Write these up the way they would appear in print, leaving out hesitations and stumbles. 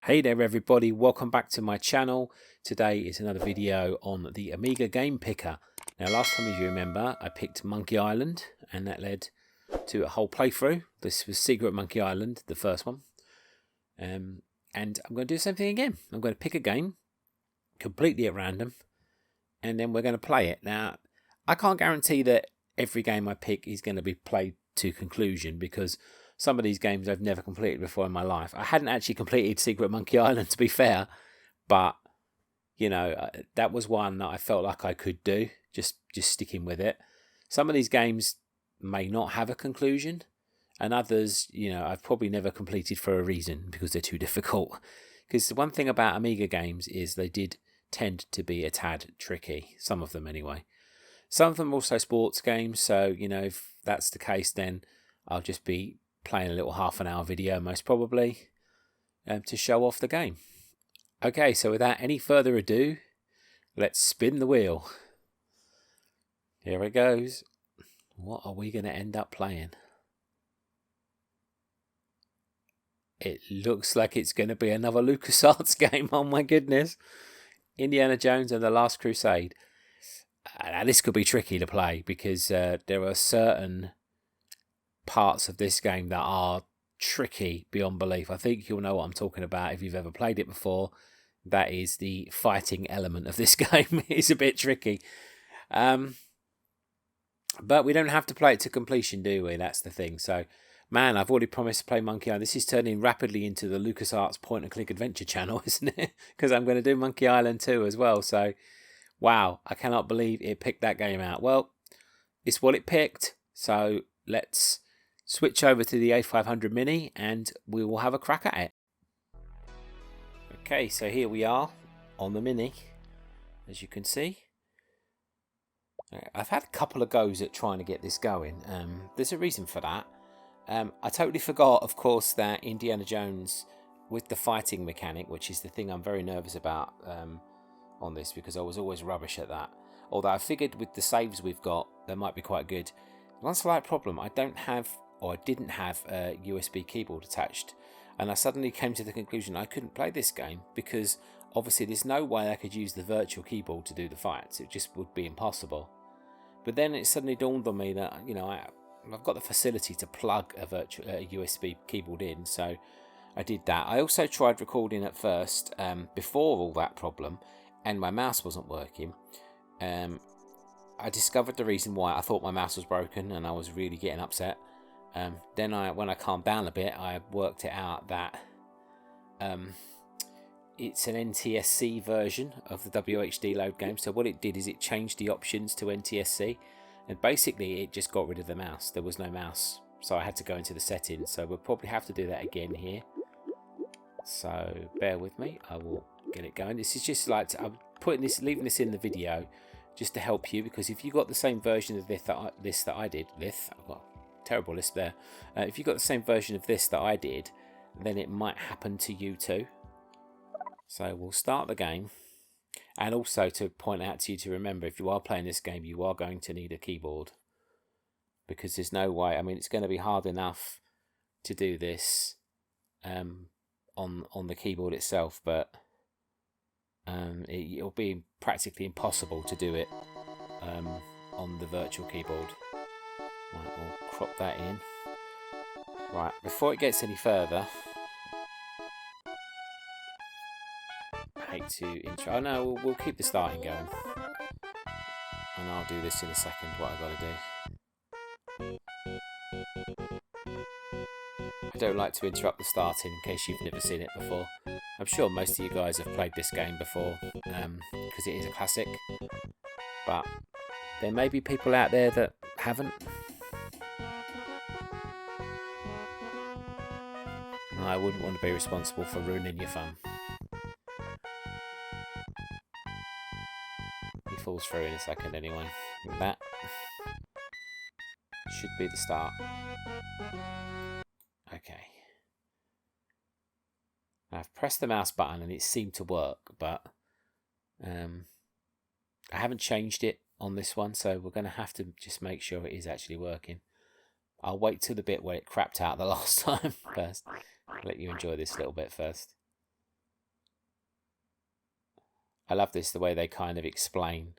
Hey there everybody, welcome back to my channel. Today is another video on the Amiga game picker. Now last time, as you remember, I picked Monkey Island and that led to a whole playthrough. This was Secret Monkey Island, the first one. And I'm going to do the same thing again. I'm going to pick a game completely at random and then we're going to play it. Now I can't guarantee that every game I pick is going to be played to conclusion because some of these games I've never completed before in my life. I hadn't actually completed Secret Monkey Island, to be fair, but you know, that was one that I felt like I could do, just sticking with it. Some of these games may not have a conclusion, and others, you know, I've probably never completed for a reason because they're too difficult. Because the one thing about Amiga games is they did tend to be a tad tricky, some of them anyway. Some of them are also sports games, so you know, if that's the case, then I'll just be playing a little half-an-hour video most probably to show off the game. Okay, so without any further ado, let's spin the wheel. Here it goes. What are we going to end up playing? It looks like it's going to be another LucasArts game. Oh my goodness. Indiana Jones and the Last Crusade. Now this could be tricky to play because there are certain parts of this game that are tricky beyond belief. I think you'll know what I'm talking about if you've ever played it before. That is the fighting element of this game. It's a bit tricky. But we don't have to play it to completion, do we? That's the thing. So, man, I've already promised to play Monkey Island. This is turning rapidly into the LucasArts point-and-click adventure channel, isn't it? Because I'm going to do Monkey Island 2 as well. So, wow, I cannot believe it picked that game out. Well, it's what it picked. So, let's switch over to the A500 Mini and we will have a crack at it. Okay, so here we are on the Mini, as you can see. I've had a couple of goes at trying to get this going. There's a reason for that. I totally forgot, of course, that Indiana Jones with the fighting mechanic, which is the thing I'm very nervous about on this because I was always rubbish at that. Although I figured with the saves we've got, they might be quite good. One slight problem, I didn't have a USB keyboard attached, and I suddenly came to the conclusion I couldn't play this game because obviously there's no way I could use the virtual keyboard to do the fights. It just would be impossible. But then it suddenly dawned on me that, you know, I've got the facility to plug a USB keyboard in, so I did that. I also tried recording at first before all that problem, and my mouse wasn't working. I discovered the reason why. I thought my mouse was broken and I was really getting upset. Then when I calmed down a bit, I worked it out that it's an NTSC version of the WHD load game. So what it did is it changed the options to NTSC, and basically it just got rid of the mouse. There was no mouse, so I had to go into the settings. So we'll probably have to do that again here. So bear with me, I will get it going. This is just like I'm leaving this in the video just to help you, because if you got the same version of this that I did, I've got a terrible list there. If you got the same version of this that I did, then it might happen to you too. So we'll start the game, and also to point out to you to remember, if you are playing this game, you are going to need a keyboard, because there's no way. I mean, it's going to be hard enough to do this on the keyboard itself, but it'll be practically impossible to do it on the virtual keyboard. Right, we'll crop that in. Right, before it gets any further, I hate to intro. Oh no, we'll keep the starting going, and I'll do this in a second. What I've got to do. I don't like to interrupt the starting in case you've never seen it before. I'm sure most of you guys have played this game before because it is a classic, but there may be people out there that haven't. I wouldn't want to be responsible for ruining your fun. He falls through in a second anyway. That should be the start. Okay. I've pressed the mouse button and it seemed to work, but I haven't changed it on this one, so we're going to have to just make sure it is actually working. I'll wait till the bit where it crapped out the last time first. Let you enjoy this little bit first. I love this, the way they kind of explain.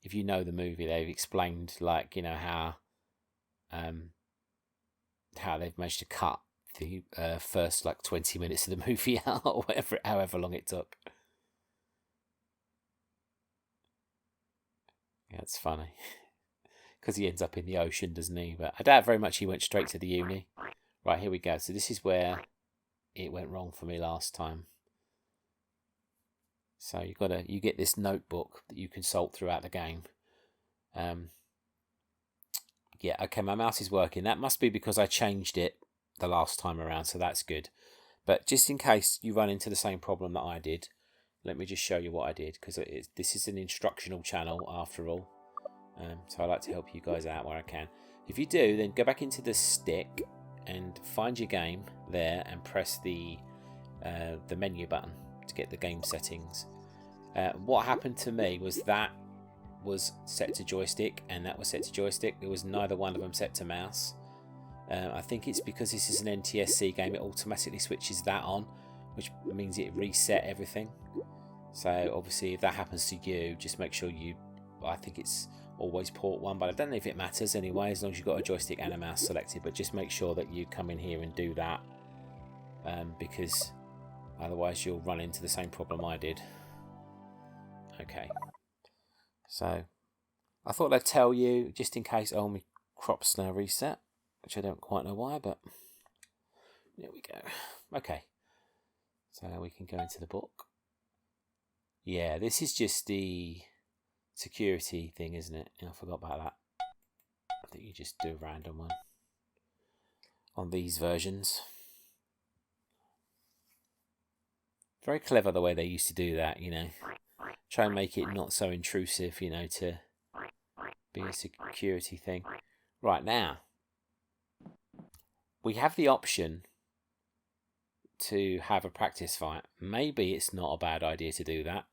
If you know the movie, they've explained, like, you know, how they've managed to cut the first like 20 minutes of the movie out, or whatever, however long it took. Yeah, it's funny. Because he ends up in the ocean, doesn't he? But I doubt very much he went straight to the uni. Right, here we go. So this is where it went wrong for me last time. So you get this notebook that you consult throughout the game. Yeah, okay, my mouse is working. That must be because I changed it the last time around, so that's good. But just in case you run into the same problem that I did, let me just show you what I did, because this is an instructional channel after all. So I like to help you guys out where I can. If you do, then go back into the stick and find your game there and press the menu button to get the game settings. What happened to me was that was set to joystick and that was set to joystick. There was neither one of them set to mouse. I think it's because this is an NTSC game, it automatically switches that on, which means it reset everything. So obviously if that happens to you, just make sure I think it's always port 1, but I don't know if it matters anyway, as long as you've got a joystick and a mouse selected. But just make sure that you come in here and do that, because otherwise you'll run into the same problem I did. Okay, so I thought I'd tell you, just in case. Oh, my crop's now reset, which I don't quite know why, but there we go. Okay, so we can go into the book. Yeah, this is just the security thing, isn't it? I forgot about that. I think you just do a random one on these versions. Very clever the way they used to do that, you know. Try and make it not so intrusive, you know, to be a security thing. Right, now we have the option to have a practice fight. Maybe it's not a bad idea to do that,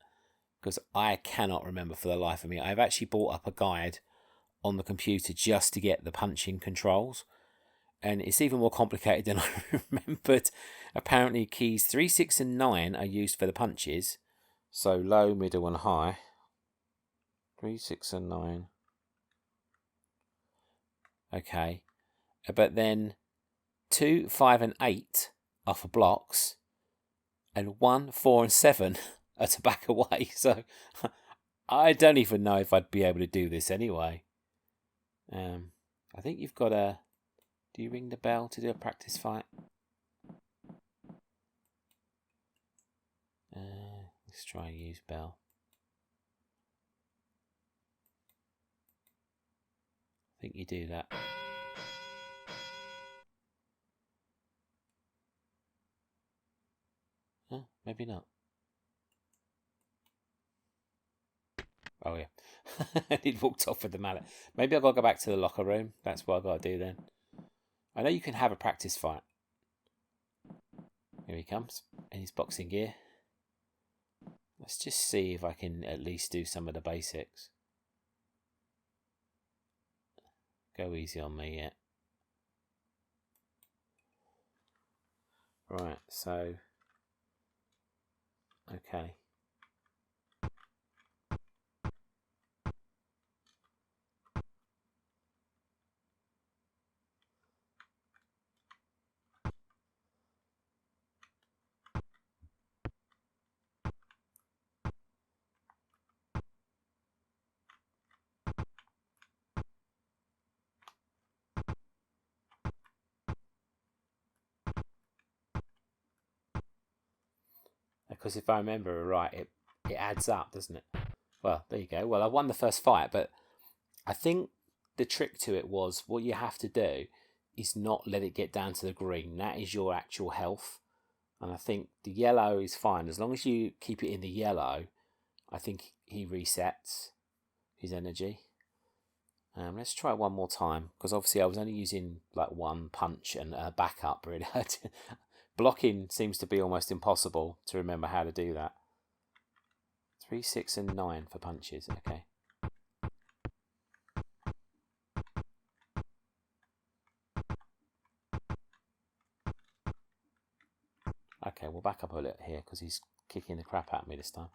because I cannot remember for the life of me. I've actually brought up a guide on the computer just to get the punching controls, and it's even more complicated than I remembered. Apparently keys 3, 6 and 9 are used for the punches, so low, middle and high. 3, 6 and 9. Okay, but then 2, 5 and 8 are for blocks, and 1, 4 and 7 are to back away. So I don't even know if I'd be able to do this anyway. I think you've got a... Do you ring the bell to do a practice fight? Let's try and use bell. I think you do that. Oh, maybe not. Oh yeah. He'd walked off with the mallet. Maybe I've got to go back to the locker room. That's what I've got to do then. I know you can have a practice fight. Here he comes in his boxing gear. Let's just see if I can at least do some of the basics. Go easy on me yet. Right, so... Okay. Because if I remember right, it adds up, doesn't it? Well, there you go. Well, I won the first fight, but I think the trick to it was what you have to do is not let it get down to the green. That is your actual health. And I think the yellow is fine. As long as you keep it in the yellow, I think he resets his energy. Let's try one more time, because obviously I was only using like one punch and a backup, really. Blocking seems to be almost impossible to remember how to do that. 3, 6 and 9 for punches. Okay. Okay, we'll back up a little here because he's kicking the crap out of me this time.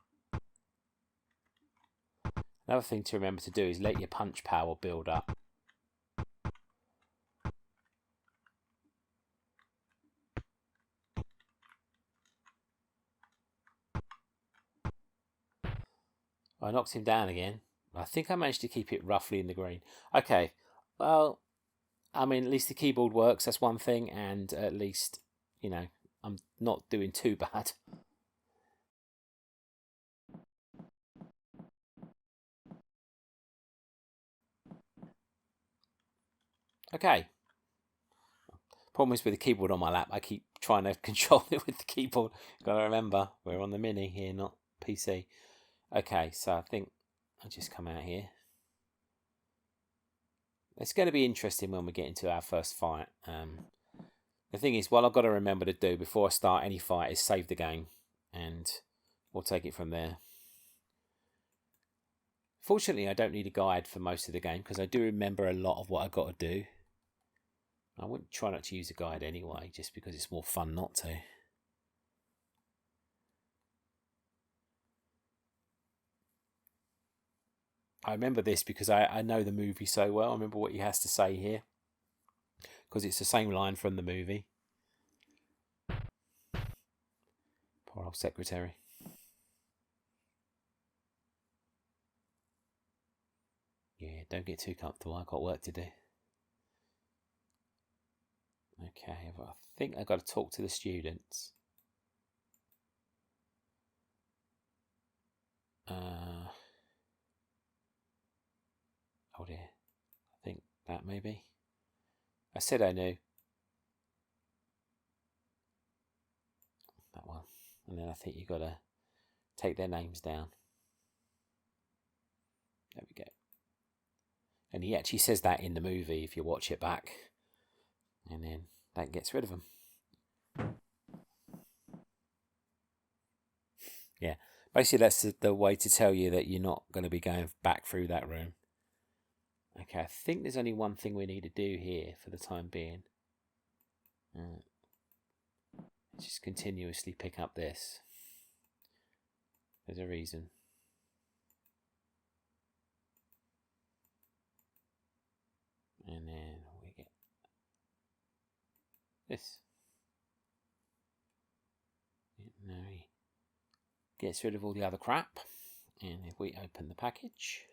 Another thing to remember to do is let your punch power build up. I knocked him down again. I think I managed to keep it roughly in the green. Okay, well, I mean, at least the keyboard works. That's one thing, and at least, you know, I'm not doing too bad. Okay. Problem is with the keyboard on my lap, I keep trying to control it with the keyboard. Gotta remember, we're on the Mini here, not PC. Okay, so I think I'll just come out here. It's going to be interesting when we get into our first fight. The thing is, what I've got to remember to do before I start any fight is save the game, and we'll take it from there. Fortunately, I don't need a guide for most of the game because I do remember a lot of what I've got to do. I wouldn't try not to use a guide anyway, just because it's more fun not to. I remember this because I know the movie so well. I remember what he has to say here because it's the same line from the movie. Poor old secretary. Yeah, don't get too comfortable. I've got work to do. Okay, well, I think I've got to talk to the students. Oh dear. I think that maybe. I said I knew. That one. And then I think you've got to take their names down. There we go. And he actually says that in the movie if you watch it back. And then that gets rid of them. Yeah. Basically, that's the way to tell you that you're not going to be going back through that room. Okay, I think there's only one thing we need to do here for the time being. Just continuously pick up this. There's a reason. And then we get this. Now he gets rid of all the other crap. And if we open the package,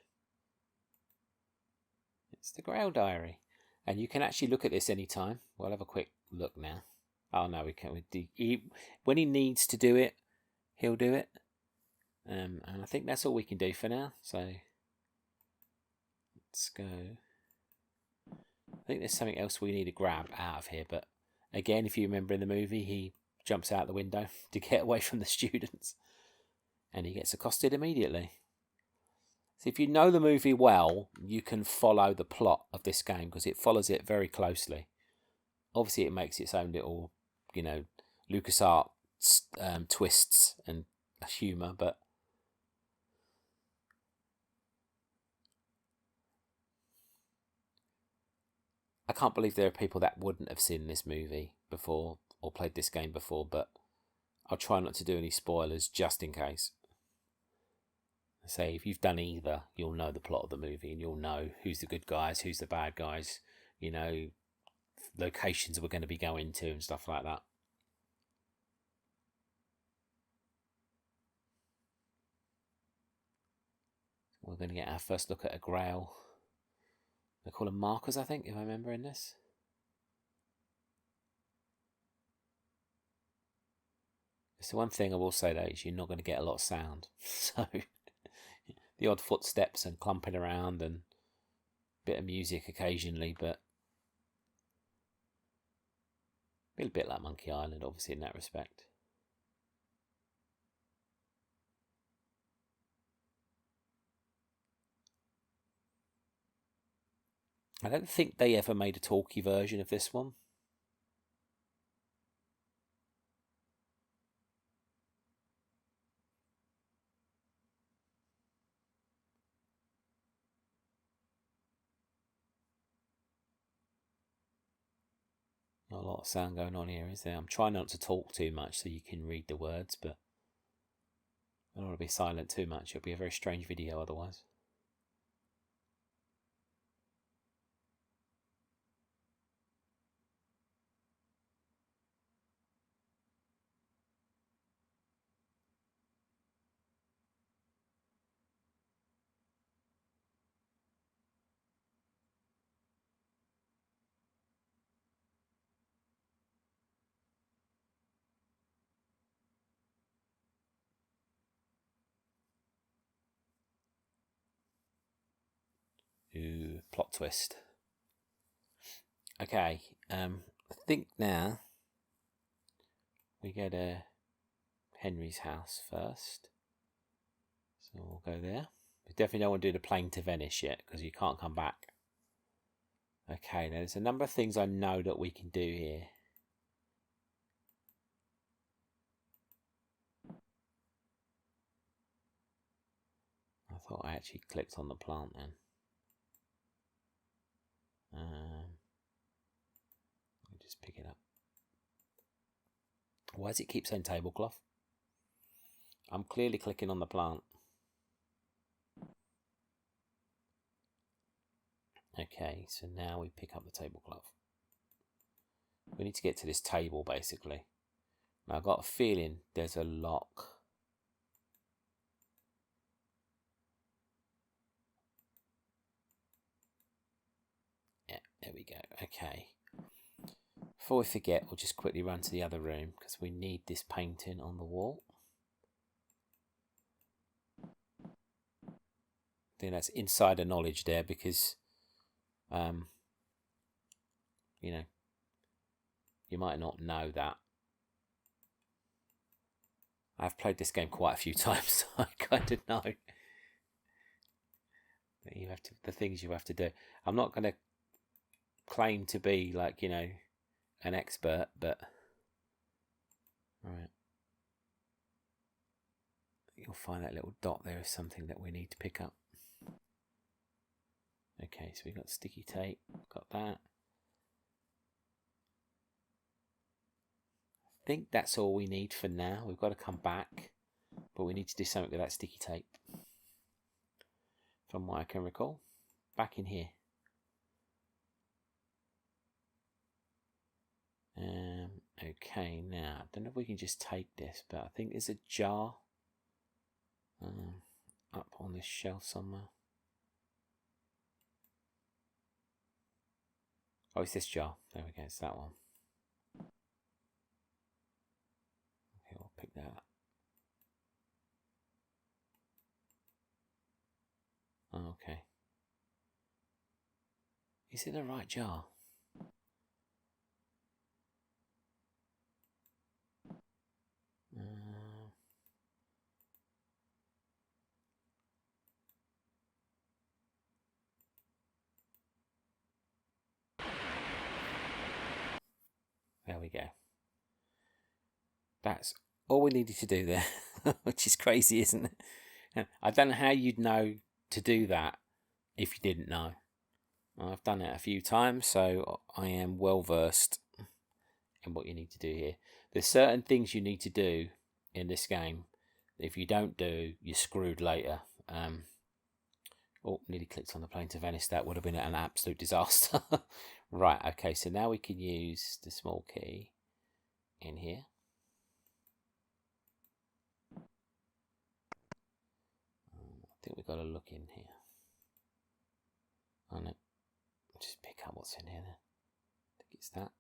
it's the Grail Diary. And you can actually look at this anytime. We'll have a quick look now. Oh no, we can't. When he needs to do it, he'll do it. And I think that's all we can do for now. So let's go. I think there's something else we need to grab out of here. But again, if you remember in the movie, he jumps out the window to get away from the students. And he gets accosted immediately. So if you know the movie well, you can follow the plot of this game because it follows it very closely. Obviously, it makes its own little, LucasArts twists and humour, but I can't believe there are people that wouldn't have seen this movie before or played this game before, but I'll try not to do any spoilers just in case. Say, if you've done either, you'll know the plot of the movie and you'll know who's the good guys, who's the bad guys, locations we're going to be going to and stuff like that. We're going to get our first look at a Grail. They call them markers, I think, if I remember in this. It's the one thing I will say, though, is you're not going to get a lot of sound. So, the odd footsteps and clumping around and a bit of music occasionally, but a bit like Monkey Island, obviously, in that respect. I don't think they ever made a talkie version of this one. Not a lot of sound going on here, is there? I'm trying not to talk too much so you can read the words, but I don't want to be silent too much. It'll be a very strange video otherwise. plot twist. Okay, I think now we go to Henry's house first. So we'll go there. We definitely don't want to do the plane to Venice yet, because you can't come back. Okay, now there's a number of things I know that we can do here. I thought I actually clicked on the plant then. Let me just pick it up. Why does it keep saying tablecloth? I'm clearly clicking on the plant. Okay, so now we pick up the tablecloth. We need to get to this table, basically. Now, I've got a feeling there's a lock. Yeah, there we go. Okay. Before we forget, we'll just quickly run to the other room, because we need this painting on the wall. I think that's insider knowledge there, because you know, you might not know that. I've played this game quite a few times, so I kind of know that you have to, the things you have to do. I'm not going to claim to be like, you know, an expert, but alright. You'll find that little dot there is something that we need to pick up. Okay, so we've got sticky tape, got that. I think that's all we need for now. We've got to come back, but we need to do something with that sticky tape. From what I can recall. Back in here. Okay, now, I don't know if we can just take this, but I think there's a jar up on this shelf somewhere. Oh, it's this jar. There we go, it's that one. Okay, we'll pick that up. Oh, okay. Is it the right jar? There we go. That's all we needed to do there, which is crazy, isn't it? I don't know how you'd know to do that if you didn't know. I've done it a few times, so I am well versed in what you need to do here. There's certain things you need to do in this game. If you don't do, you're screwed later. Oh, nearly clicked on the plane to Venice. That would have been an absolute disaster. Right, okay, so now we can use the small key in here. I think we've got to look in here. Oh no, just pick up what's in here then. I think it's that.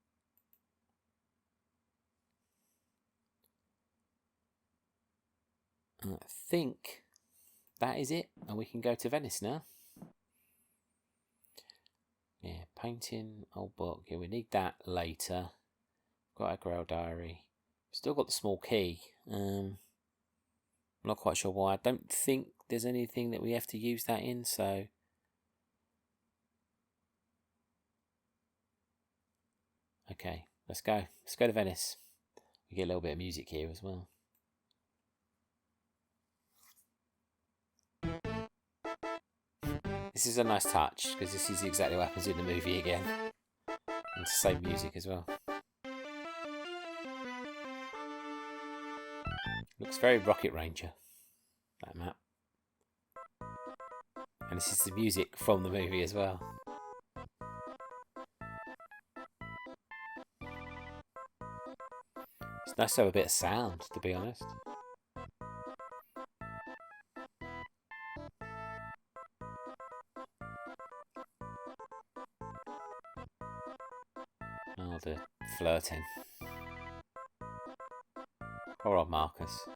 I think that is it, and we can go to Venice now. Yeah, painting, old book. Yeah, we need that later. Got a Grail diary. Still got the small key. I'm not quite sure why. I don't think there's anything that we have to use that in, so. Okay, let's go. Let's go to Venice. We get a little bit of music here as well. This is a nice touch, because this is exactly what happens in the movie again. And it's the same music as well. Looks very Rocket Ranger, that map. And this is the music from the movie as well. It's nice to have a bit of sound, to be honest. Oh, the flirting. Poor old Marcus.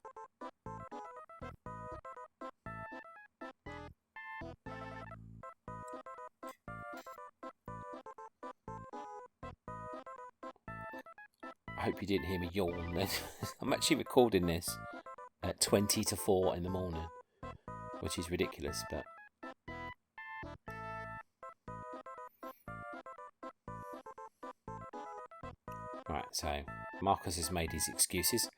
hope you didn't hear me yawn. I'm actually recording this at 20 to 4 in the morning, which is ridiculous, but... Right, so Marcus has made his excuses.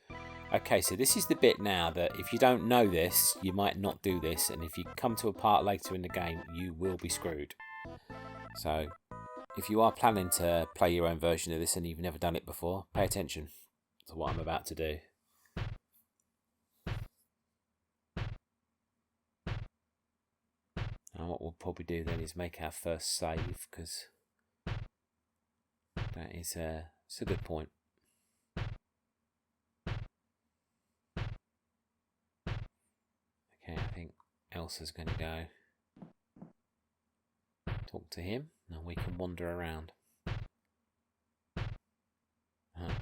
Okay, so this is the bit now that if you don't know this, you might not do this, and if you come to a part later in the game, you will be screwed. So, if you are planning to play your own version of this and you've never done it before, pay attention to what I'm about to do. And what we'll probably do then is make our first save, because that is it's a good point. Okay, I think Elsa's going to go talk to him, and we can wander around.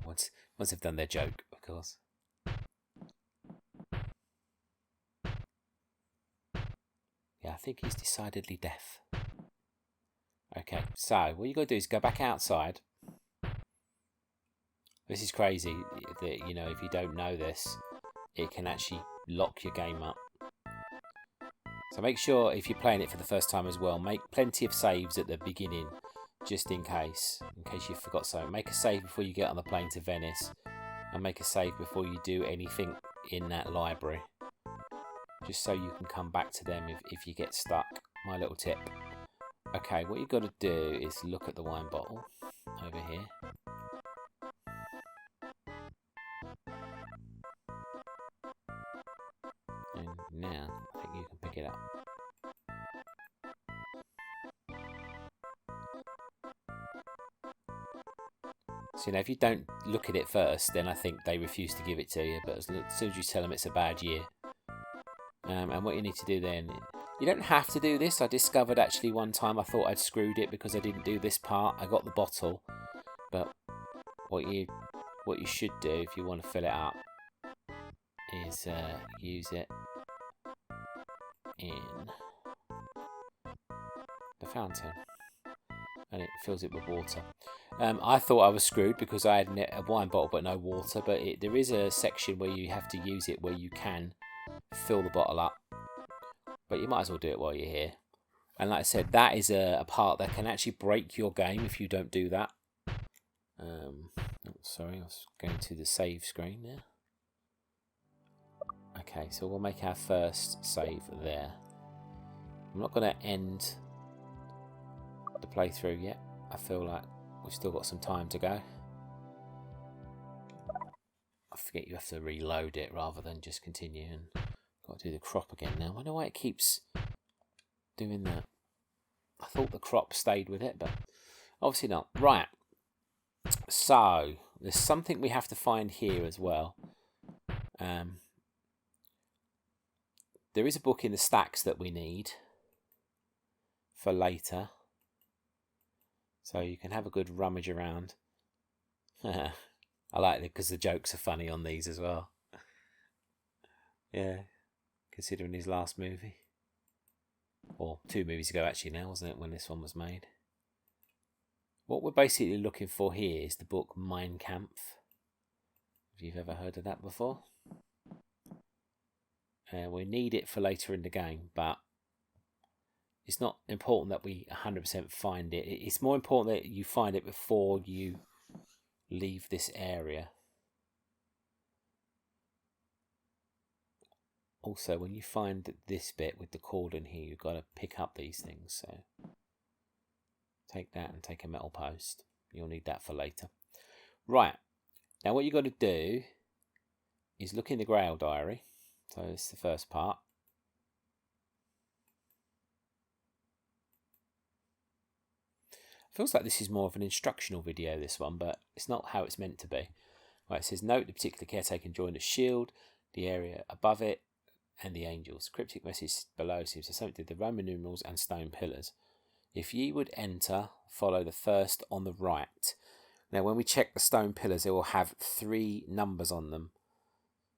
Once they've done their joke, of course. Yeah, I think he's decidedly deaf. Okay, so what you got to do is go back outside. This is crazy that, you know, if you don't know this, it can actually lock your game up. So make sure, if you're playing it for the first time as well, make plenty of saves at the beginning, just in case you forgot something. Make a save before you get on the plane to Venice, and make a save before you do anything in that library, just so you can come back to them if you get stuck. My little tip. Okay, what you've got to do is look at the wine bottle over here. And now, I think you can pick it up. So, you know, if you don't look at it first, then I think they refuse to give it to you. But as soon as you tell them it's a bad year. And what you need to do then, you don't have to do this. I discovered actually one time I thought I'd screwed it because I didn't do this part. I got the bottle. But what you should do if you want to fill it up is use it in the fountain, and it fills it with water. I thought I was screwed because I had a wine bottle but no water, but there is a section where you have to use it where you can fill the bottle up, but you might as well do it while you're here. And like I said, that is a part that can actually break your game if you don't do that. Sorry, I was going to the save screen there. Okay, so we'll make our first save there. I'm not going to end the playthrough yet. I feel like we've still got some time to go. I forget you have to reload it rather than just continue, and got to do the crop again now. I wonder why it keeps doing that. I thought the crop stayed with it, but obviously not. Right, so there's something we have to find here as well. There is a book in the stacks that we need for later, so you can have a good rummage around. I like it because the jokes are funny on these as well. Yeah, considering his last movie, or 2 movies ago actually now, wasn't it, when this one was made. What we're basically looking for here is the book Mein Kampf, if you've ever heard of that before. We need it for later in the game, but it's not important that we 100% find it. It's more important that you find it before you leave this area. Also, when you find this bit with the cordon here, you've got to pick up these things. So take that and take a metal post. You'll need that for later. Right, now what you've got to do is look in the Grail diary. So this is the first part. Feels like this is more of an instructional video, this one, but it's not how it's meant to be. Right, it says, note the particular caretaker joined a shield, the area above it, and the angels. Cryptic message below seems to something to the Roman numerals and stone pillars. If ye would enter, follow the first on the right. Now, when we check the stone pillars, it will have 3 numbers on them.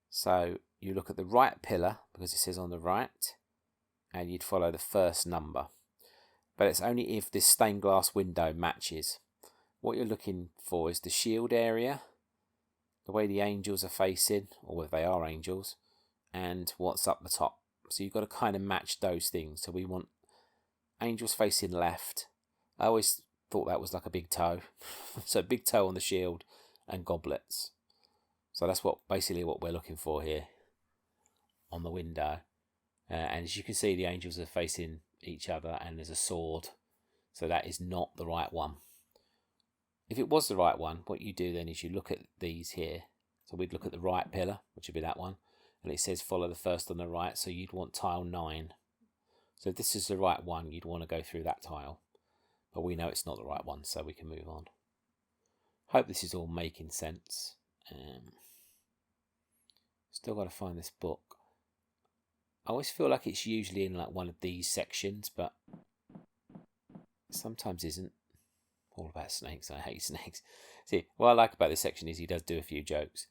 So you look at the right pillar, because it says on the right, and you'd follow the first number. But it's only if this stained glass window matches. What you're looking for is the shield area, the way the angels are facing, or whether they are angels, and what's up the top. So you've got to kind of match those things. So we want angels facing left. I always thought that was like a big toe. So big toe on the shield and goblets. So that's basically what we're looking for here on the window. And as you can see, the angels are facing each other and there's a sword. So that is not the right one. If it was the right one, what you do then is you look at these here. So we'd look at the right pillar, which would be that one. And it says follow the first on the right. So you'd want tile 9. So if this is the right one, you'd want to go through that tile. But we know it's not the right one, so we can move on. Hope this is all making sense. Still got to find this book. I always feel like it's usually in like one of these sections, but sometimes isn't. All about snakes. I hate snakes. See, what I like about this section is he does do a few jokes.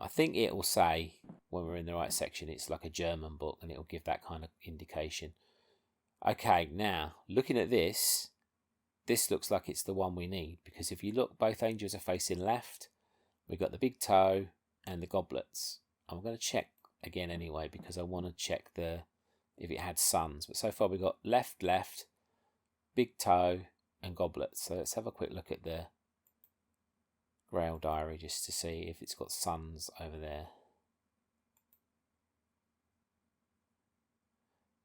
I think it will say when we're in the right section, it's like a German book, and it will give that kind of indication. Okay, now looking at this looks like it's the one we need, because if you look, both angels are facing left. We've got the big toe and the goblets. I'm going to check again anyway, because I want to check if it had suns. But so far we've got left, big toe and goblets. So let's have a quick look at the Grail diary just to see if it's got suns over there.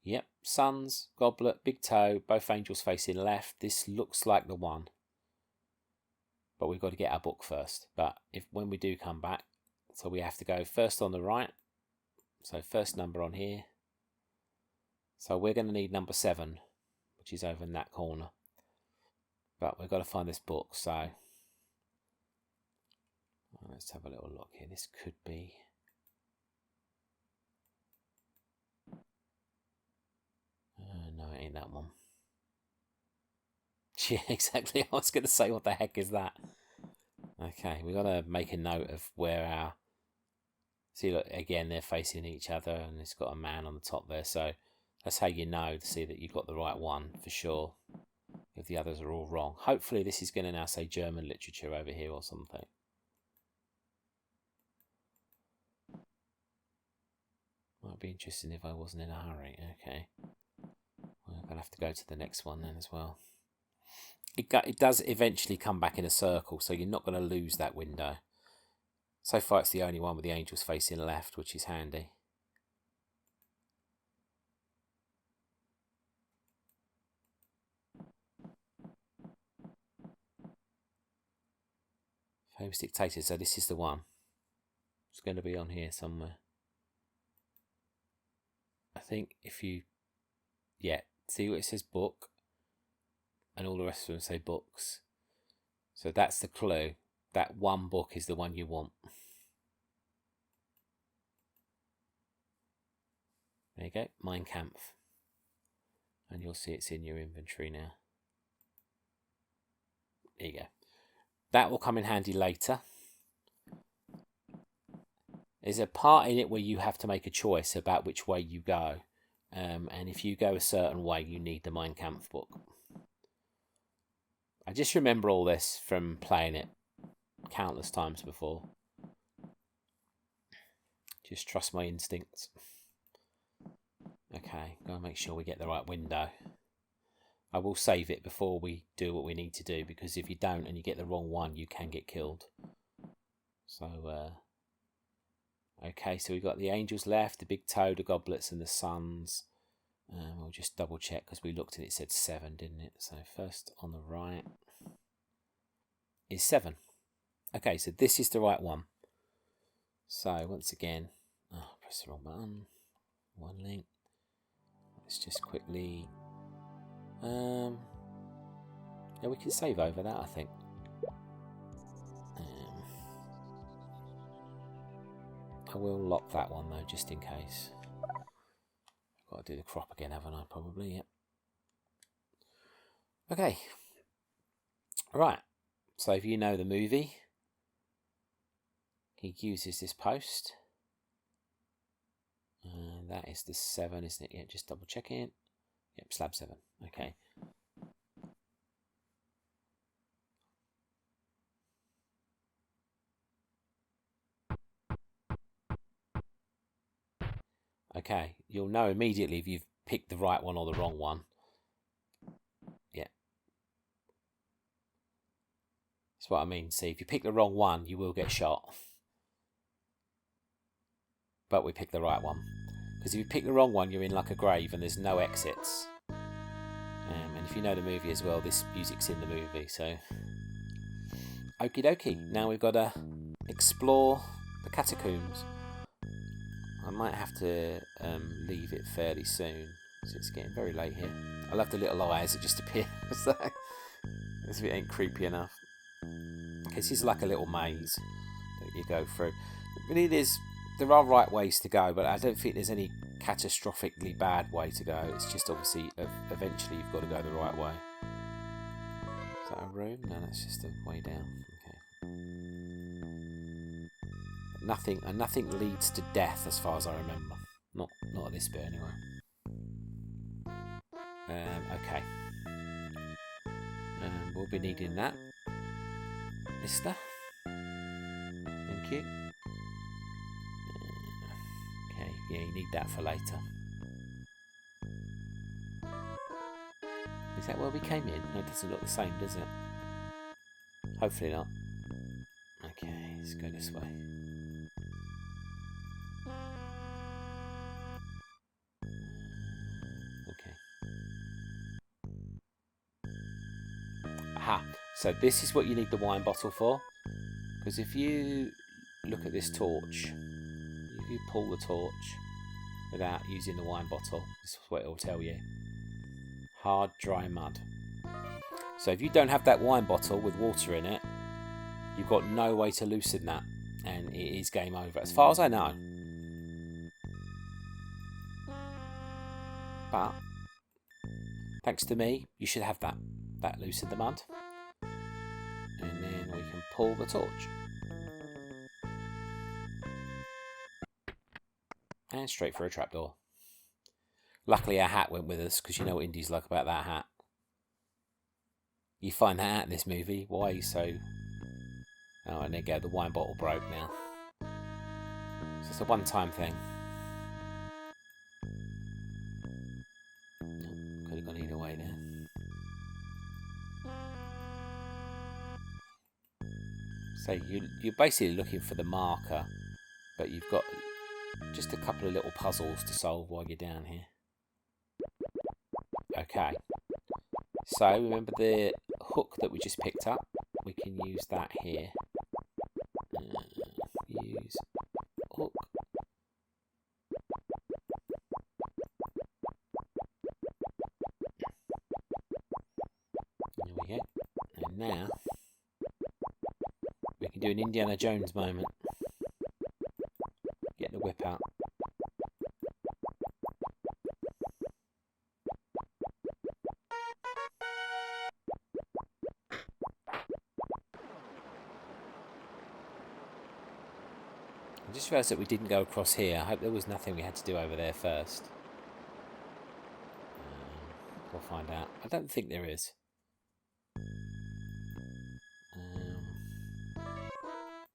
Yep, suns, goblet, big toe, both angels facing left. This looks like the one. But we've got to get our book first. But when we do come back, so we have to go first on the right. So first number on here. So we're going to need number 7, which is over in that corner. But we've got to find this book. So let's have a little look here. This could be... no, it ain't that one. Yeah, exactly. I was going to say, what the heck is that? Okay, we've got to make a note of where our... See, look, again, they're facing each other, and it's got a man on the top there. So that's how you know to see that you've got the right one for sure, if the others are all wrong. Hopefully this is going to now say German literature over here or something. Might be interesting if I wasn't in a hurry. Okay. Well, I'm going to have to go to the next one then as well. It does eventually come back in a circle, so you're not going to lose that window. So far it's the only one with the angels facing left, which is handy. Famous dictator, so this is the one. It's going to be on here somewhere. I think if you... Yeah, see what it says book? And all the rest of them say books. So that's the clue. That one book is the one you want. There you go, Mein Kampf. And you'll see it's in your inventory now. There you go. That will come in handy later. There's a part in it where you have to make a choice about which way you go. And if you go a certain way, you need the Mein Kampf book. I just remember all this from playing it countless times before. Just trust my instincts. Okay, gotta make sure we get the right window. I will save it before we do what we need to do, because if you don't and you get the wrong one, you can get killed. So, okay, so we've got the angels left, the big toe, the goblets and the suns. We'll just double check, because we looked and it said 7, didn't it? So first on the right is 7. Okay, so this is the right one. So once again, press the wrong button. One link. Let's just quickly... yeah, we can save over that, I think. I will lock that one though, just in case. Got to do the crop again, haven't I? Probably, yep. Okay. Right. So if you know the movie, he uses this post. And that is the 7, isn't it? Yeah, just double checking it. Yep, slab 7. Okay. Okay, you'll know immediately if you've picked the right one or the wrong one. Yeah. That's what I mean. See, if you pick the wrong one, you will get shot. But we picked the right one. Because if you pick the wrong one, you're in like a grave and there's no exits. And if you know the movie as well, this music's in the movie, so... Okie dokie. Now we've got to explore the catacombs. I might have to leave it fairly soon, because it's getting very late here. I love the little eyes that just appear, so as if it ain't creepy enough. Okay, this is like a little maze that you go through. Really, there are right ways to go, but I don't think there's any catastrophically bad way to go. It's just obviously eventually you've got to go the right way. Is that a room? No, that's just a way down. Okay. Nothing leads to death as far as I remember. Not at this bit anyway. Okay. We'll be needing that. Mister. Thank you. Okay, yeah, you need that for later. Is that where we came in? No, it doesn't look the same, does it? Hopefully not. Okay, let's go this way. Okay. Aha! So this is what you need the wine bottle for. Because if you look at this torch, if you pull the torch without using the wine bottle, this is what it will tell you. Hard, dry mud. So if you don't have that wine bottle with water in it, you've got no way to loosen that, and it is game over, as far as I know. But thanks to me, you should have that. That loosened the mud, and then we can pull the torch, and straight for a trapdoor. Luckily, our hat went with us, because you know what Indy's like about that hat. You find that out in this movie. Why are you so... Oh, and there you go. The wine bottle broke now. So it's a one-time thing. Could have gone either way there. So you're basically looking for the marker, but you've got just a couple of little puzzles to solve while you're down here. Okay. So remember the hook that we just picked up? We can use that here. Use hook. There we go. And now we can do an Indiana Jones moment. Get the whip out. I just realised that we didn't go across here. I hope there was nothing we had to do over there first. We'll find out. I don't think there is.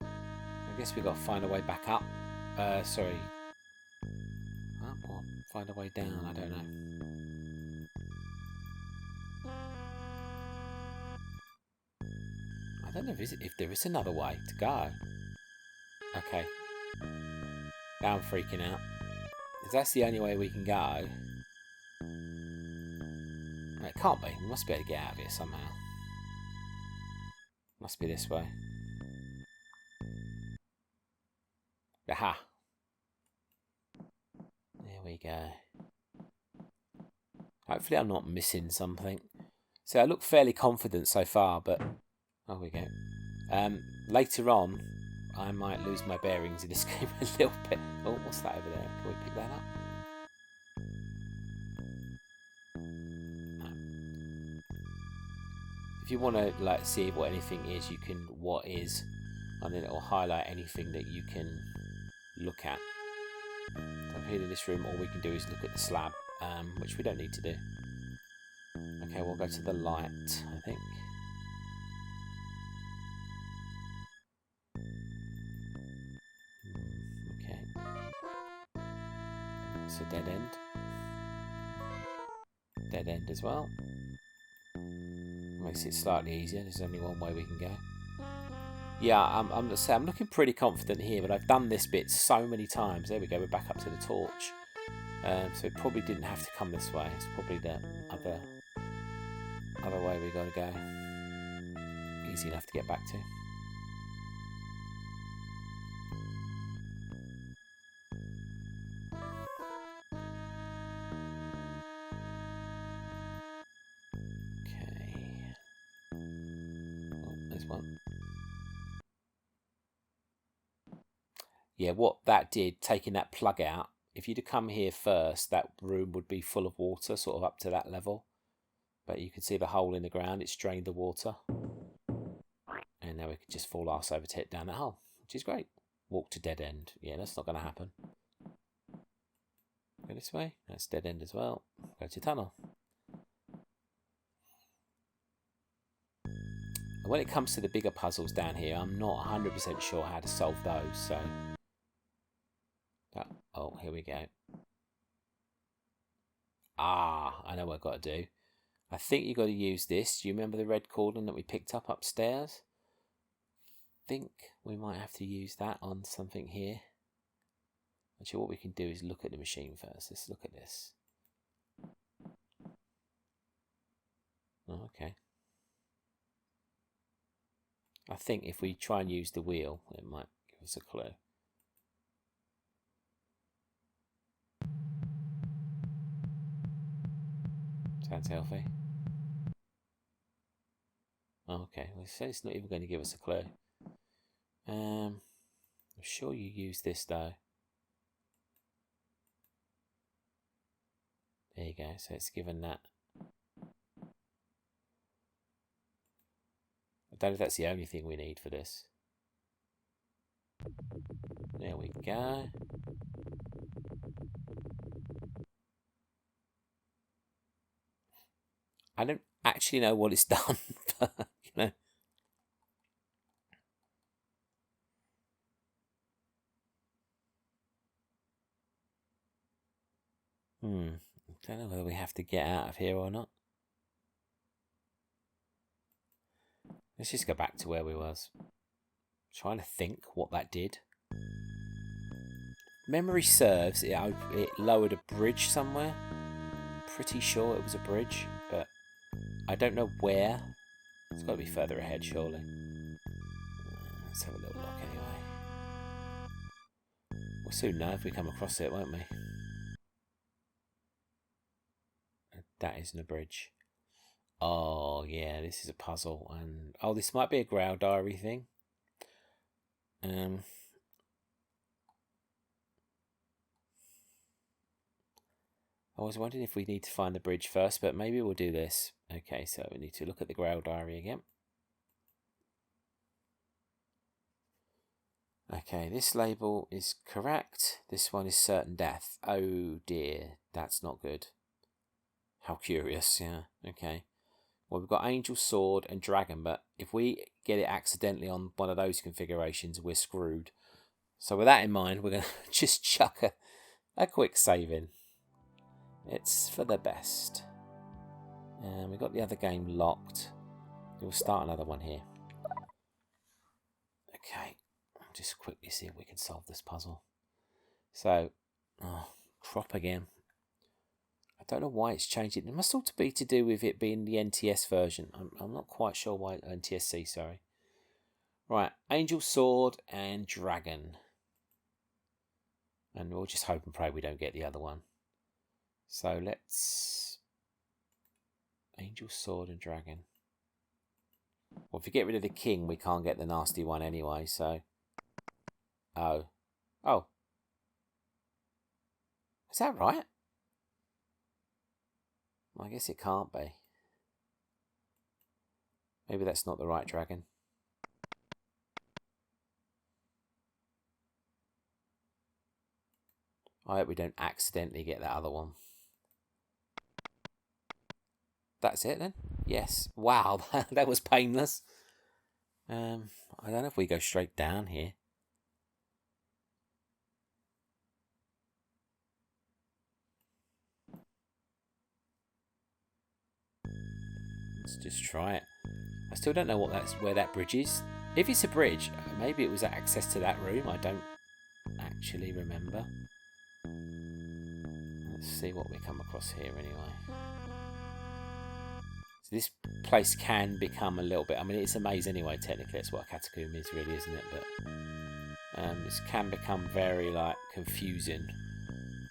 I guess we've got to find a way back up. Sorry. Up or find a way down, I don't know. I don't know if there is another way to go. Okay. Now I'm freaking out. If that's the only way we can go... No, it can't be. We must be able to get out of here somehow. Must be this way. Aha! There we go. Hopefully I'm not missing something. So I look fairly confident so far, but... Oh, we go. Later on, I might lose my bearings in this game a little bit. Oh, what's that over there? Can we pick that up? No. If you want to like see what anything is, you can what is, and then it will highlight anything that you can look at. So here in this room, all we can do is look at the slab, which we don't need to do. Okay, we'll go to the light, I think. It's a dead end. Dead end as well. Makes it slightly easier. There's only one way we can go. Yeah, I'm looking pretty confident here, but I've done this bit so many times. There we go. We're back up to the torch. So it probably didn't have to come this way. It's probably the other way we got to go. Easy enough to get back to. Okay. Oh, there's one. Yeah, what that did, taking that plug out, if you'd have come here first, that room would be full of water, sort of up to that level. But you can see the hole in the ground, it's drained the water. And now we could just fall arse over tit down that hole, which is great. Walk to dead end. Yeah, that's not going to happen. Go this way. That's dead end as well. Go to tunnel. And when it comes to the bigger puzzles down here, I'm not 100% sure how to solve those, so... Oh, here we go. Ah, I know what I've got to do. I think you've got to use this. Do you remember the red cordon that we picked up upstairs? I think we might have to use that on something here. Actually, what we can do is look at the machine first. Let's look at this. Oh, okay. I think if we try and use the wheel, it might give us a clue. Sounds healthy. Oh, okay, well, it says it's not even going to give us a clue. I'm sure you use this though. There you go, so it's given that. I don't know if that's the only thing we need for this. There we go. I don't actually know what it's done, but you know. I don't know whether we have to get out of here or not. Let's just go back to where we was. Trying to think what that did. Memory serves, it lowered a bridge somewhere. Pretty sure it was a bridge, but I don't know where. It's got to be further ahead, surely. Let's have a little look anyway. We'll soon know if we come across it, won't we? That isn't a bridge. Oh, yeah, this is a puzzle. And oh, this might be a Growl Diary thing. I was wondering if we need to find the bridge first, but maybe we'll do this. Okay, so we need to look at the Growl Diary again. Okay, this label is correct. This one is certain death. Oh dear, that's not good. How curious, yeah, okay. Well, we've got Angel, Sword and Dragon, but if we get it accidentally on one of those configurations, we're screwed. So with that in mind, we're going to just chuck a quick save in. It's for the best. And we've got the other game locked. We'll start another one here. Okay, I'll just quickly see if we can solve this puzzle. So, crop again. I don't know why it's changed it. It must also be to do with it being the NTS version. I'm not quite sure why. NTSC, sorry. Right, Angel, Sword and Dragon. And we'll just hope and pray we don't get the other one. So let's... Angel, Sword and Dragon. Well, if we get rid of the king, we can't get the nasty one anyway, so... Oh. Oh. Is that right? I guess it can't be. Maybe that's not the right dragon. I hope we don't accidentally get that other one. That's it then? Yes. Wow, that was painless. I don't know if we go straight down here. Let's just try it. I still don't know where that bridge is. If it's a bridge, maybe it was access to that room. I don't actually remember. Let's see what we come across here anyway. So this place can become a little bit... I mean, it's a maze anyway, technically. That's what a catacomb is, really, isn't it? But this can become very, like, confusing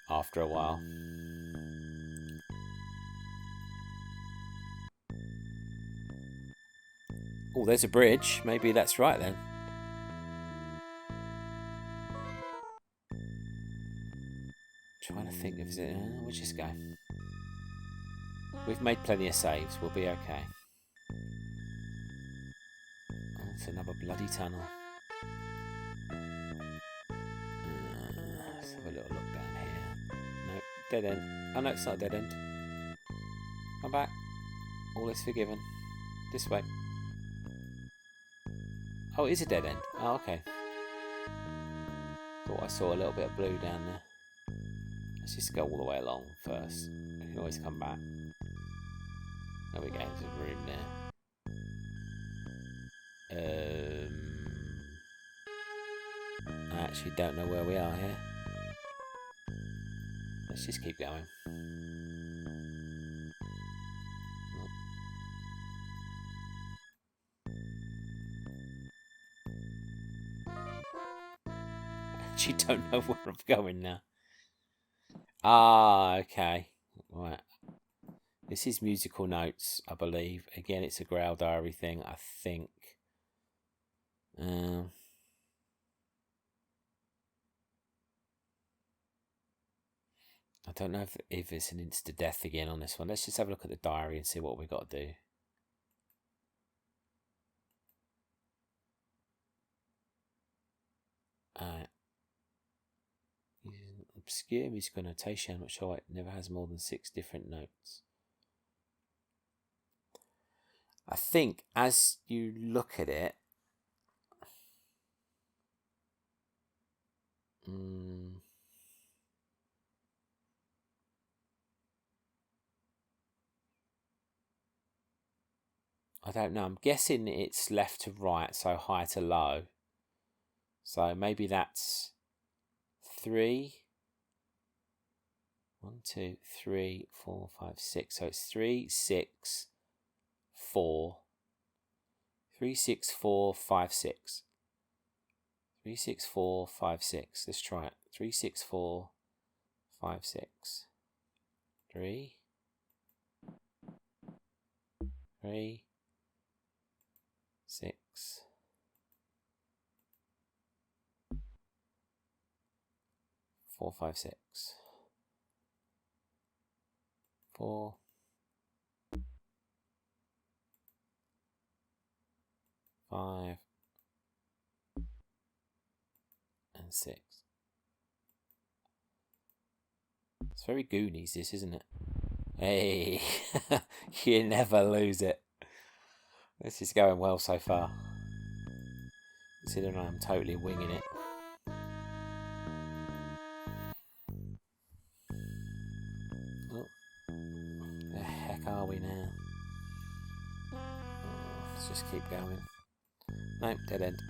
after a while. Oh, there's a bridge. Maybe that's right then. Trying to think if it. We'll just go. We've made plenty of saves. We'll be okay. Oh, it's another bloody tunnel. Let's have a little look down here. No, dead end. Oh no, it's not a dead end. Come back. All is forgiven. This way. Oh, it is a dead end. Oh, okay. Thought I saw a little bit of blue down there. Let's just go all the way along first. We can always come back. There we go. There's a room there. I actually don't know where we are here. Let's just keep going. Actually don't know where I'm going now. Ah, okay. Right. This is musical notes, I believe. Again, it's a Grail Diary thing, I think. I don't know if it's an insta-death again on this one. Let's just have a look at the diary and see what we got to do. Obscure musical notation, which it never has more than 6 different notes. I think as you look at it, I don't know. I'm guessing it's left to right, so high to low. So maybe that's 3. 1, 2, 3, 4, 5, 6. So it's 3, 6, 4. 3, 6, 4, 5, 6. 3, 6, 4, 5, 6. Let's try it. 3, 6, 4, 5, 6. 3. 3. 6. 4, 5, 6. 4. 5. And 6. It's very Goonies, this, isn't it? Hey, you never lose it. This is going well so far. Considering I'm totally winging it. Oh, the heck are we now? Let's just keep going. Nope, dead end.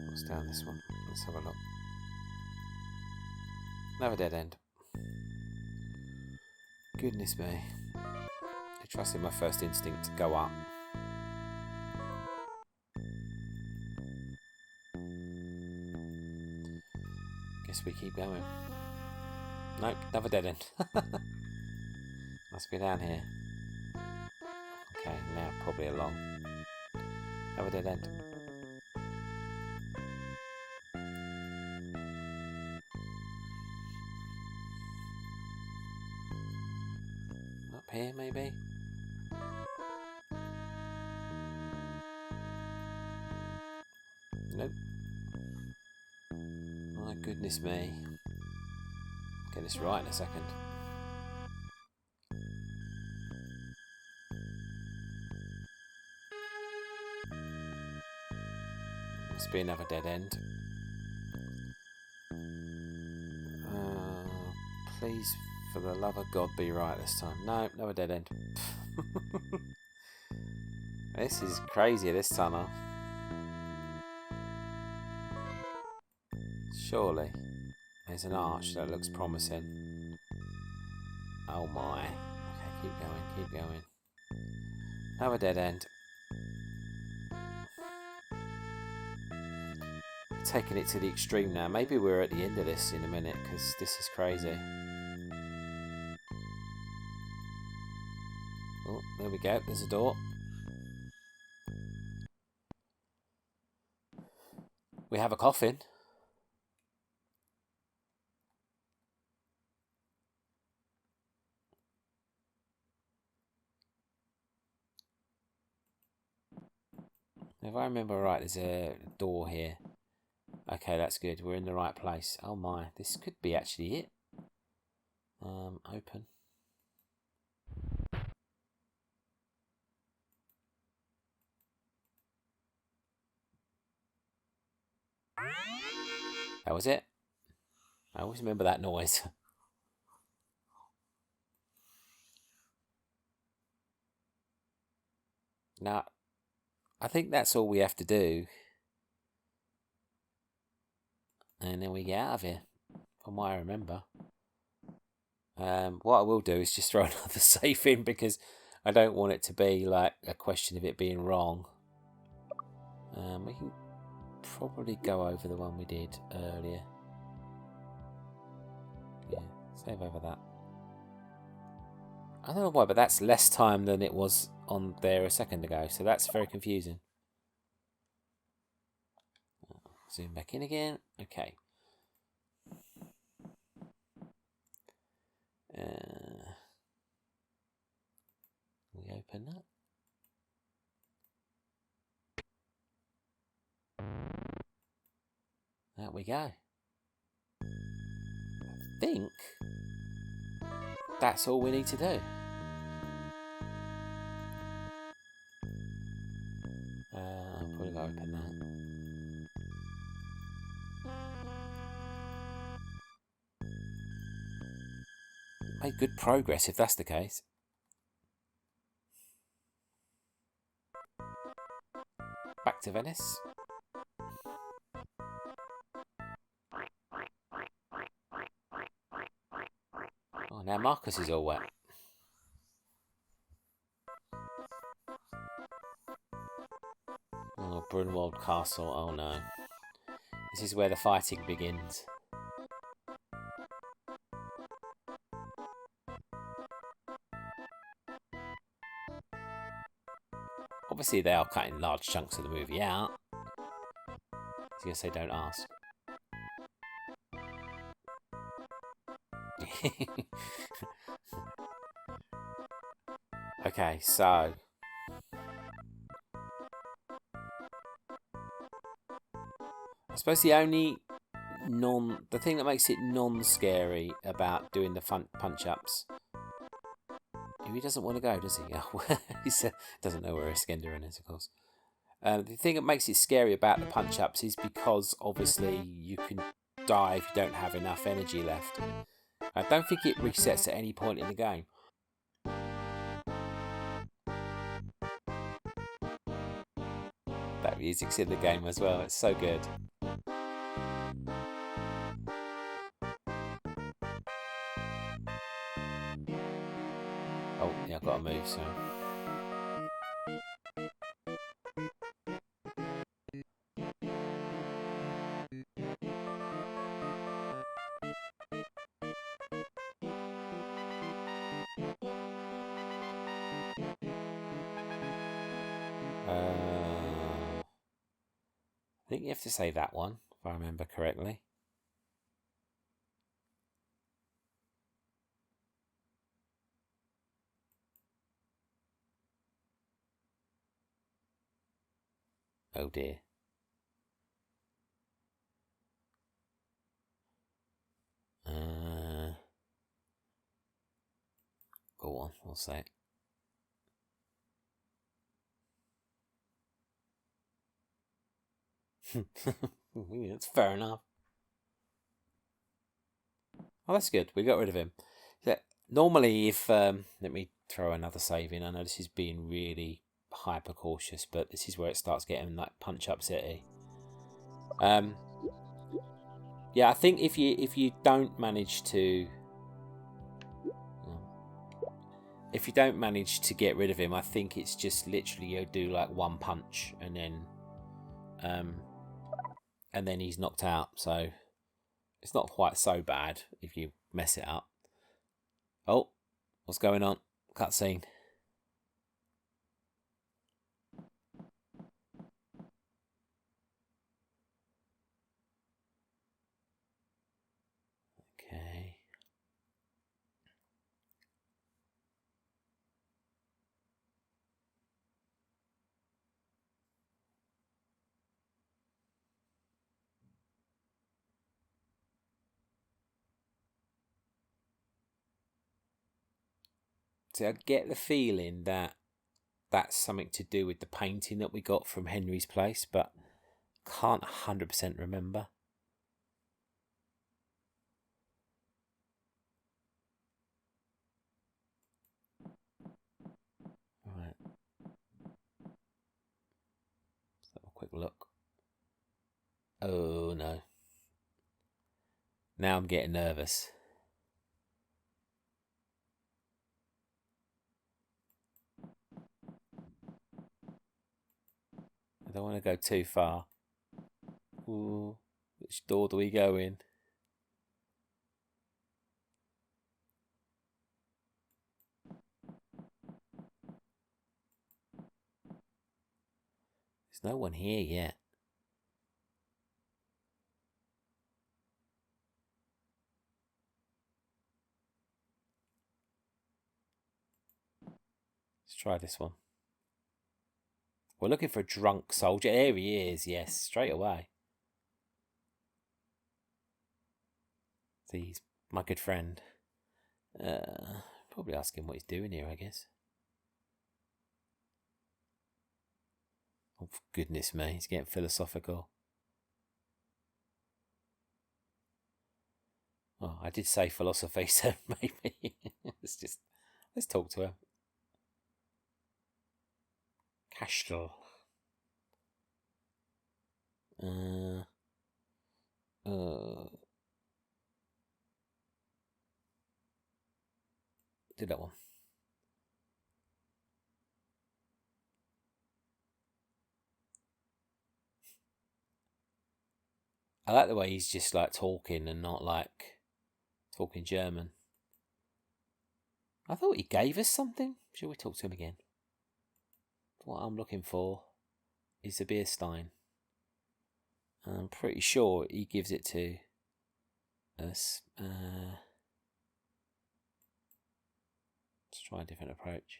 What's down this one? Let's have a look. Another dead end. Goodness me. I trusted my first instinct to go up. Guess we keep going. Nope, another dead end. Must be down here. Okay, now probably along. Another dead end. Up here, maybe? Nope. My goodness me. Get this right in a second. Must be another dead end. Please, for the love of God, be right this time. No, no, a dead end. This is crazy, this tunnel. Surely. There's an arch that looks promising. Oh my. Okay, keep going, keep going. Another dead end. Taking it to the extreme now. Maybe we're at the end of this in a minute, because this is crazy. Oh, there we go. There's a door. We have a coffin. If I remember right, there's a door here. Okay, that's good. We're in the right place. Oh my, this could be actually it. Open. That was it. I always remember that noise. Now, I think that's all we have to do. And then we get out of here, from what I remember. What I will do is just throw another safe in, because I don't want it to be like a question of it being wrong. We can probably go over the one we did earlier. Yeah, save over that. I don't know why, but that's less time than it was on there a second ago, so that's very confusing. Zoom back in again. Okay. We open that. There we go. I think that's all we need to do. I'm probably going to open that. Made good progress if that's the case. Back to Venice. Oh, now Marcus is all wet. Oh, Brunwald Castle. Oh no. This is where the fighting begins. Obviously, they are cutting large chunks of the movie out. I was going to say, don't ask. Okay, so I suppose the thing that makes it non-scary about doing the punch-ups. He doesn't want to go, does he? He doesn't know where Iskender is, of course. The thing that makes it scary about the punch-ups is because obviously you can die if you don't have enough energy left. I don't think it resets at any point in the game. That music's in the game as well. It's so good. Oh, yeah, I've got to move soon. I think you have to say that one, if I remember correctly. Oh dear. Go on, we'll say it. That's fair enough. Oh, that's good. We got rid of him. Normally, if let me throw another save in. I know this is being really hyper cautious, but this is where it starts getting like punch up city. Yeah, I think if you don't manage to get rid of him, I think it's just literally you do like one punch and then he's knocked out. So it's not quite so bad if you mess it up. Oh, what's going on? Cutscene. Okay. See, I get the feeling that that's something to do with the painting that we got from Henry's place, but can't 100% remember. Right. Let's have a quick look. Oh no. Now I'm getting nervous. I don't want to go too far. Ooh, which door do we go in? There's no one here yet. Let's try this one. We're looking for a drunk soldier. There he is, yes, straight away. See, he's my good friend. Probably ask him what he's doing here, I guess. Oh, for goodness me, he's getting philosophical. Oh, I did say philosophy, so maybe let's talk to him. Castle. Do that one. I like the way he's just like talking and not like talking German. I thought he gave us something. Shall we talk to him again? What I'm looking for is a beer stein. I'm pretty sure he gives it to us. Let's try a different approach.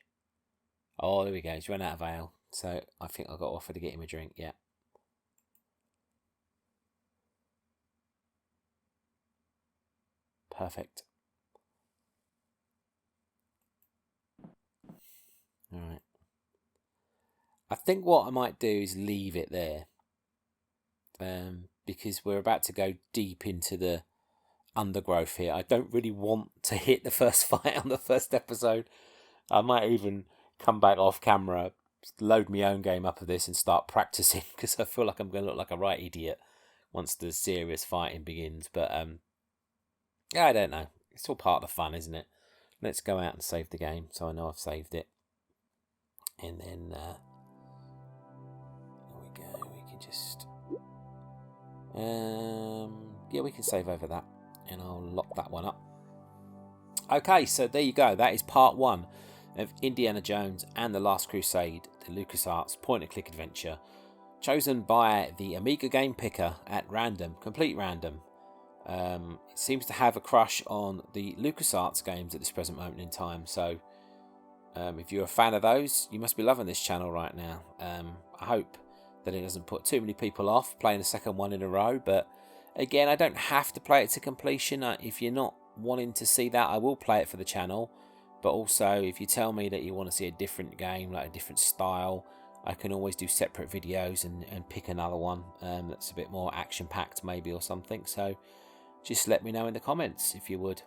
Oh, there we go. He's run out of ale. So I think I got offered to get him a drink. Yeah. Perfect. Alright. I think what I might do is leave it there. Because we're about to go deep into the undergrowth here. I don't really want to hit the first fight on the first episode. I might even come back off camera, load my own game up of this and start practicing, because I feel like I'm going to look like a right idiot once the serious fighting begins. But yeah, I don't know. It's all part of the fun, isn't it? Let's go out and save the game so I know I've saved it. And then there we go. We can just yeah, we can save over that, and I'll lock that one up. Okay, so there you go. That is part 1 of Indiana Jones and the Last Crusade, the LucasArts point-and-click adventure, chosen by the Amiga Game Picker at random, complete random. It seems to have a crush on the LucasArts games at this present moment in time, so if you're a fan of those, you must be loving this channel right now. I hope that it doesn't put too many people off playing the second one in a row, but again, I don't have to play it to completion. If you're not wanting to see that, I will play it for the channel, but also if you tell me that you want to see a different game, like a different style, I can always do separate videos and pick another one that's a bit more action packed maybe or something. So just let me know in the comments if you would.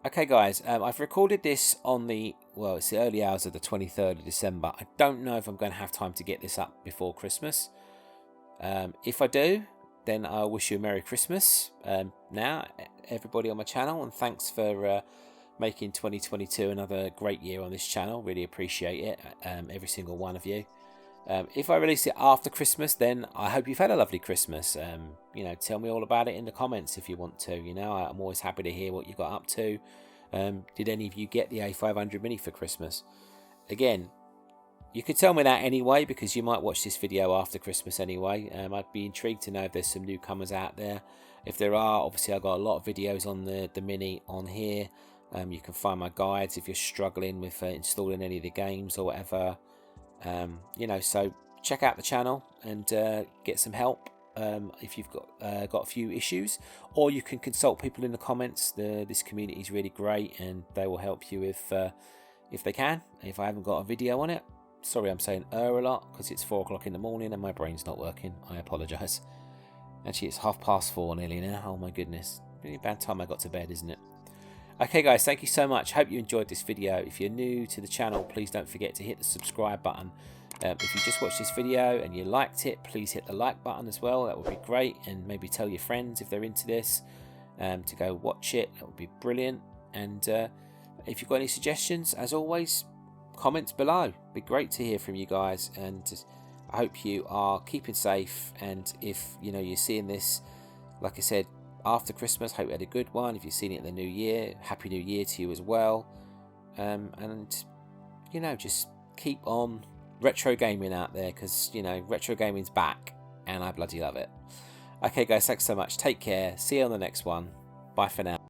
Okay guys, I've recorded this on it's the early hours of the 23rd of December. I don't know if I'm going to have time to get this up before Christmas. If I do, then I'll wish you a Merry Christmas now, everybody on my channel, and thanks for making 2022 another great year on this channel. Really appreciate it, every single one of you. If I release it after Christmas, then I hope you've had a lovely Christmas. Tell me all about it in the comments if you want to. I'm always happy to hear what you got up to. Did any of you get the A500 Mini for Christmas? Again, you could tell me that anyway, because you might watch this video after Christmas anyway. I'd be intrigued to know if there's some newcomers out there. If there are, obviously I've got a lot of videos on the Mini on here. You can find my guides if you're struggling with installing any of the games or whatever. So check out the channel and get some help if you've got a few issues, or you can consult people in the comments. This community is really great, and they will help you if they can. If I haven't got a video on it, sorry, I'm saying a lot because it's 4 o'clock in the morning and my brain's not working. I apologise. Actually, it's 4:30 nearly now. Oh my goodness, really bad time I got to bed, isn't it? Okay guys, thank you so much. Hope you enjoyed this video. If you're new to the channel, please don't forget to hit the subscribe button. If you just watched this video and you liked it, please hit the like button as well. That would be great, and maybe tell your friends if they're into this to go watch it. That would be brilliant. And if you've got any suggestions, as always, comments below. It'd be great to hear from you guys, and I hope you are keeping safe. And if you're seeing this, like I said, after Christmas, hope you had a good one. If you've seen it in the new year, Happy New Year to you as well. And just keep on retro gaming out there, because retro gaming's back and I bloody love it. Okay guys, thanks so much. Take care. See you on the next one. Bye for now.